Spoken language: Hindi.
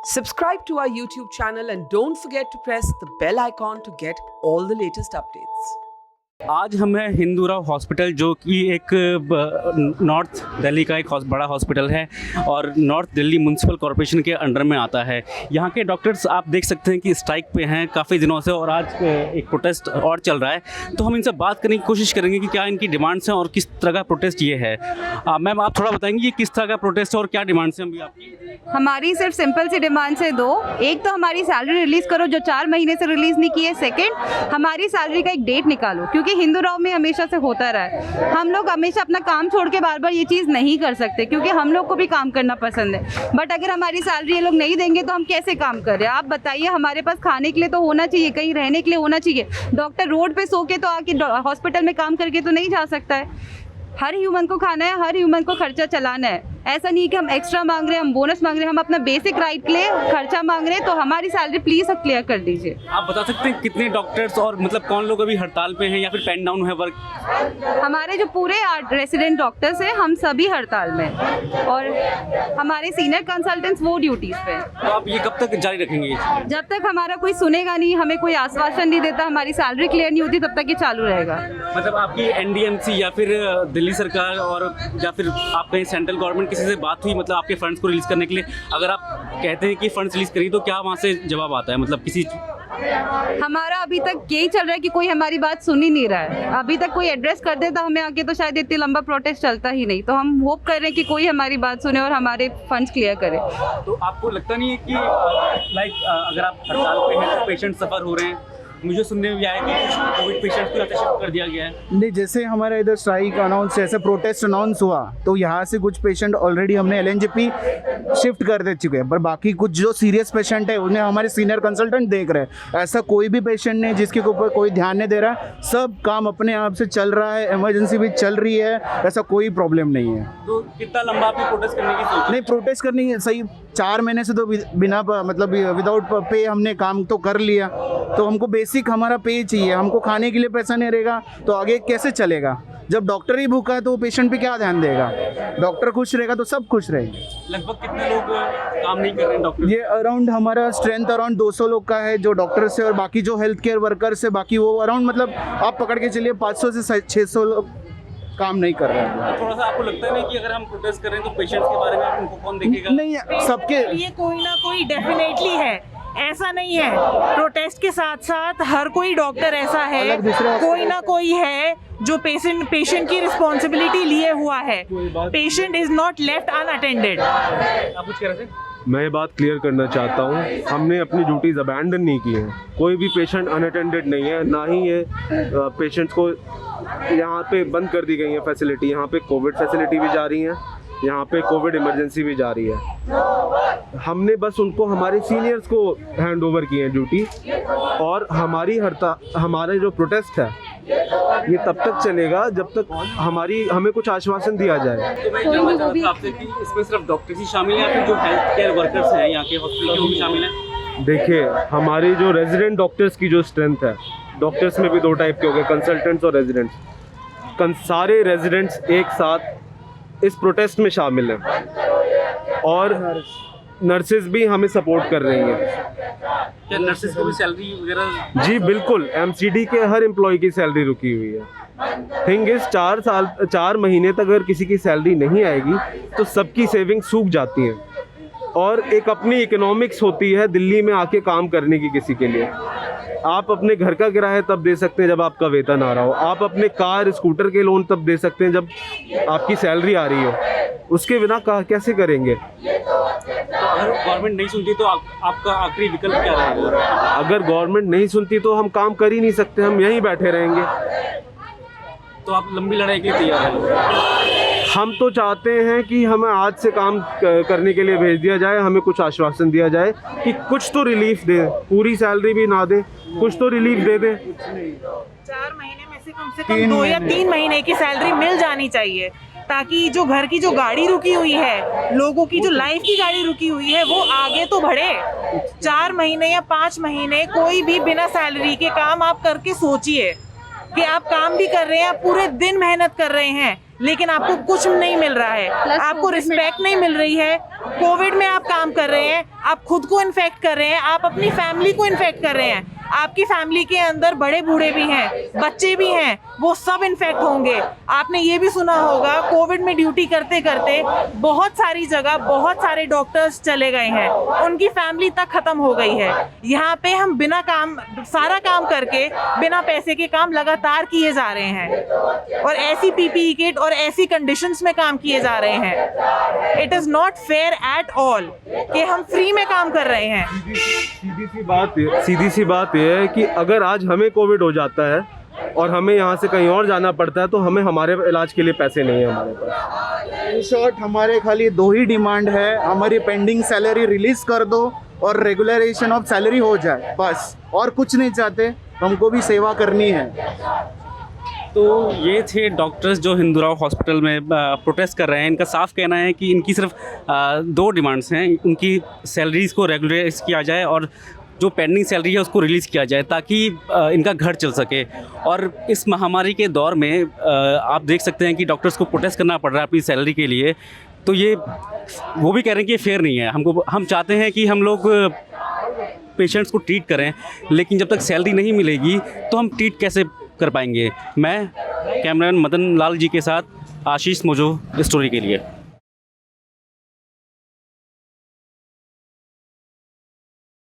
Subscribe to our YouTube channel and don't forget to press the bell icon to get all the latest updates. आज हम हैं हिंदूराव हॉस्पिटल, जो कि एक नॉर्थ दिल्ली का एक बड़ा हॉस्पिटल है और नॉर्थ दिल्ली म्यूनसिपल कॉरपोरेशन के अंडर में आता है। यहाँ के डॉक्टर्स आप देख सकते हैं कि स्ट्राइक पे हैं काफ़ी दिनों से और आज एक प्रोटेस्ट और चल रहा है। तो हम इनसे बात करने की कोशिश करेंगे कि क्या इनकी डिमांड्स हैं और किस तरह का प्रोटेस्ट ये है। मैम, आप थोड़ा बताएंगे कि किस तरह का प्रोटेस्ट है और क्या डिमांड्स हैं अभी आपकी? हमारी सिर्फ सिंपल सी डिमांड्स है दो। एक तो हमारी सैलरी रिलीज़ करो जो 4 महीने से रिलीज़ नहीं की है। सेकंड, हमारी सैलरी का एक डेट निकालो, क्योंकि हिंदूराव में हमेशा से होता रहा है। हम लोग हमेशा अपना काम छोड़ के बार बार ये चीज़ नहीं कर सकते, क्योंकि हम लोग को भी काम करना पसंद है। बट अगर हमारी सैलरी ये लोग नहीं देंगे तो हम कैसे काम कर रहे हैं? आप बताइए। हमारे पास खाने के लिए तो होना चाहिए, कहीं रहने के लिए होना चाहिए। डॉक्टर रोड पे सो के तो आके हॉस्पिटल में काम करके तो नहीं जा सकता है। हर ह्यूमन को खाना है, हर ह्यूमन को खर्चा चलाना है। ऐसा नहीं कि हम एक्स्ट्रा मांग रहे हैं, हम बोनस मांग रहे हैं, हम अपना बेसिक राइट के लिए खर्चा मांग रहे हैं। तो हमारी सैलरी प्लीज़ अब क्लियर कर दीजिए। आप बता सकते हैं कितने डॉक्टर्स और मतलब कौन लोग अभी हड़ताल पे हैं या फिर पेन डाउन है वर्क? हमारे जो पूरे रेसिडेंट डॉक्टर्स हैं हम सभी हड़ताल में हैं और हमारे सीनियर कंसल्टेंट्स वो ड्यूटीज़ पे हैं। तो आप ये कब तक जारी रखेंगे? जब तक हमारा कोई सुनेगा नहीं, हमें कोई आश्वासन नहीं देता, हमारी सैलरी क्लियर नहीं होती, तब तक ये चालू रहेगा। मतलब आपकी एनडीएमसी या फिर दिल्ली सरकार और या फिर आप कहीं सेंट्रल गवर्नमेंट किसी से बात हुई, मतलब आपके फंड्स को रिलीज करने के लिए? अगर आप कहते हैं कि फंड्स रिलीज करिए तो क्या वहाँ से जवाब आता है? मतलब किसी हमारा अभी तक यही चल रहा है कि कोई हमारी बात सुन ही नहीं रहा है। अभी तक कोई एड्रेस कर देता हमें आगे तो शायद इतनी लंबा प्रोटेस्ट चलता ही नहीं। तो हम होप कर रहे हैं कि कोई हमारी बात सुने और हमारे फंड्स क्लियर करे। तो आपको लगता नहीं है कि अगर आप हड़ताल पे हैं तो पेशेंट सफ़र हो रहे हैं? मुझे सुनने में आया कि कुछ कोविड पेशेंट्स को यहाँ से शिफ्ट कर दिया गया है। नहीं, जैसे हमारा इधर स्ट्राइक अनाउंस, जैसे प्रोटेस्ट अनाउंस हुआ तो यहाँ से कुछ पेशेंट ऑलरेडी हमने एलएनजेपी शिफ्ट कर दे चुके हैं, पर बाकी कुछ जो सीरियस पेशेंट है उन्हें हमारे सीनियर कंसल्टेंट देख रहे हैं। ऐसा कोई भी पेशेंट नहीं जिसके ऊपर कोई ध्यान नहीं दे रहा है। सब काम अपने आप से चल रहा है, इमरजेंसी भी चल रही है, ऐसा कोई प्रॉब्लम नहीं है। तो कितना लंबा आपने प्रोटेस्ट करने की सोच? नहीं, प्रोटेस्ट करनी है सही। 4 महीने से तो बिना मतलब विदाउट पे हमने काम तो कर लिया, तो हमको बेसिक हमारा पे चाहिए। हमको खाने के लिए पैसा नहीं रहेगा तो आगे कैसे चलेगा? जब डॉक्टर ही भूखा है तो पेशेंट पे क्या ध्यान देगा? डॉक्टर खुश रहेगा तो सब खुश रहेंगे। लगभग कितने लोग काम नहीं कर रहे हैं डॉक्टर? ये अराउंड हमारा स्ट्रेंथ अराउंड 200 लोग का है जो डॉक्टर्स है, और बाकी जो हेल्थ केयर वर्कर्स है बाकी वो अराउंड मतलब आप पकड़ के चलिए 500 से 600 लोग काम नहीं कर रहे हैं। थोड़ा सा आपको लगता है नहीं कि अगर हम प्रोटेस्ट करें तो पेशेंट्स के बारे में उनको कौन देखेगा? नहीं, सबके ये कोई ना कोई डेफिनेटली है, ऐसा नहीं है। प्रोटेस्ट के साथ साथ हर कोई डॉक्टर ऐसा है, कोई ना कोई है जो पेशेंट की रिस्पॉन्सिबिलिटी लिए हुआ है। Patient is not left unattended. आप कुछ कह रहे थे? मैं ये बात क्लियर करना चाहता हूँ, हमने अपनी ड्यूटीज़ अबैंडन नहीं की हैं। कोई भी पेशेंट अनअटेंडेड नहीं है, ना ही ये पेशेंट्स को यहाँ पे बंद कर दी गई है फैसिलिटी। यहाँ पे कोविड फैसिलिटी भी जा रही है, यहाँ पे कोविड इमरजेंसी भी जा रही है। हमने बस उनको हमारे सीनियर्स को हैंड ओवर की है ड्यूटी, और हमारे जो प्रोटेस्ट है ये तब तक चलेगा जब तक हमें कुछ आश्वासन दिया जाए। तो मैं जानना चाहता था आपसे कि इसमें सिर्फ डॉक्टर्स ही शामिल हैं या फिर जो हेल्थ केयर वर्कर्स हैं यहाँ के हॉस्पिटल के वो भी शामिल हैं? देखिए, हमारी जो रेजिडेंट डॉक्टर्स की जो स्ट्रेंथ है, डॉक्टर्स में भी 2 टाइप के हो गए, कंसल्टेंट्स और रेजिडेंट्स। सारे रेजिडेंट्स एक साथ इस प्रोटेस्ट में शामिल हैं और नर्सेज भी हमें सपोर्ट कर रही हैं। क्या नर्सेज को भी सैलरी वगैरह? जी बिल्कुल, एमसीडी के हर एम्प्लॉय की सैलरी रुकी हुई है। थिंग इज 4 महीने तक अगर किसी की सैलरी नहीं आएगी तो सबकी सेविंग सूख जाती हैं, और एक अपनी इकोनॉमिक्स होती है दिल्ली में आके काम करने की। किसी के लिए आप अपने घर का किराया तब दे सकते हैं जब आपका वेतन आ रहा हो, आप अपने कार स्कूटर के लोन तब दे सकते हैं जब आपकी सैलरी आ रही हो। उसके बिना कैसे करेंगे? तो अगर गवर्नमेंट नहीं सुनती तो आपका आखिरी विकल्प क्या रहेगा? अगर गवर्नमेंट नहीं सुनती तो हम काम कर ही नहीं सकते, हम यहीं बैठे रहेंगे। तो आप लंबी लड़ाई के लिए तैयार हैं? हम तो चाहते हैं कि हमें आज से काम करने के लिए भेज दिया जाए, हमें कुछ आश्वासन दिया जाए कि कुछ तो रिलीफ दे, पूरी सैलरी भी ना दे, कुछ तो रिलीफ दे दे। 4 महीने में से कम 2 या 3 महीने की सैलरी मिल जानी चाहिए, ताकि जो घर की जो गाड़ी रुकी हुई है, लोगों की जो लाइफ की गाड़ी रुकी हुई है, वो आगे तो बढ़े। 4 महीने या 5 महीने कोई भी बिना सैलरी के काम आप करके सोचिए कि आप काम भी कर रहे हैं, आप पूरे दिन मेहनत कर रहे हैं, लेकिन आपको कुछ नहीं मिल रहा है, आपको रिस्पेक्ट नहीं मिल रही है। कोविड में आप काम कर रहे हैं, आप खुद को इन्फेक्ट कर रहे हैं, आप अपनी फैमिली को इन्फेक्ट कर रहे हैं। आपकी फैमिली के अंदर बड़े बूढ़े भी हैं, बच्चे भी हैं, वो सब इन्फेक्ट होंगे। आपने ये भी सुना होगा कोविड में ड्यूटी करते करते बहुत सारी जगह बहुत सारे डॉक्टर्स चले गए हैं, उनकी फैमिली तक खत्म हो गई है। यहाँ पे हम बिना काम, सारा काम करके बिना पैसे के काम लगातार किए जा रहे हैं और ऐसी पीपीई किट और ऐसी कंडीशंस में काम किए जा रहे हैं। It is not fair at all कि हम फ्री में काम कर रहे हैं। सीधी सी बात ये है कि अगर आज हमें कोविड हो जाता है और हमें यहाँ से कहीं और जाना पड़ता है तो हमें हमारे इलाज के लिए पैसे नहीं है हमारे पास। इन शॉर्ट हमारे खाली 2 ही डिमांड है, हमारी पेंडिंग सैलरी रिलीज कर दो और रेगुलराइजेशन ऑफ सैलरी हो जाए, बस। और कुछ नहीं चाहते, हमको भी सेवा करनी है। तो ये थे डॉक्टर्स जो हिंदूराव हॉस्पिटल में प्रोटेस्ट कर रहे हैं। इनका साफ कहना है कि इनकी सिर्फ 2 डिमांड्स हैं, उनकी सैलरीज़ को रेगुलराइज किया जाए और जो पेंडिंग सैलरी है उसको रिलीज़ किया जाए ताकि इनका घर चल सके। और इस महामारी के दौर में आप देख सकते हैं कि डॉक्टर्स को प्रोटेस्ट करना पड़ रहा है अपनी सैलरी के लिए। तो ये वो भी कह रहे हैं कि ये फेयर नहीं है। हम चाहते हैं कि हम लोग पेशेंट्स को ट्रीट करें, लेकिन जब तक सैलरी नहीं मिलेगी तो हम ट्रीट कैसे कर पाएंगे। मैं कैमरामैन मदन लाल जी के साथ आशीष मोजो स्टोरी के लिए।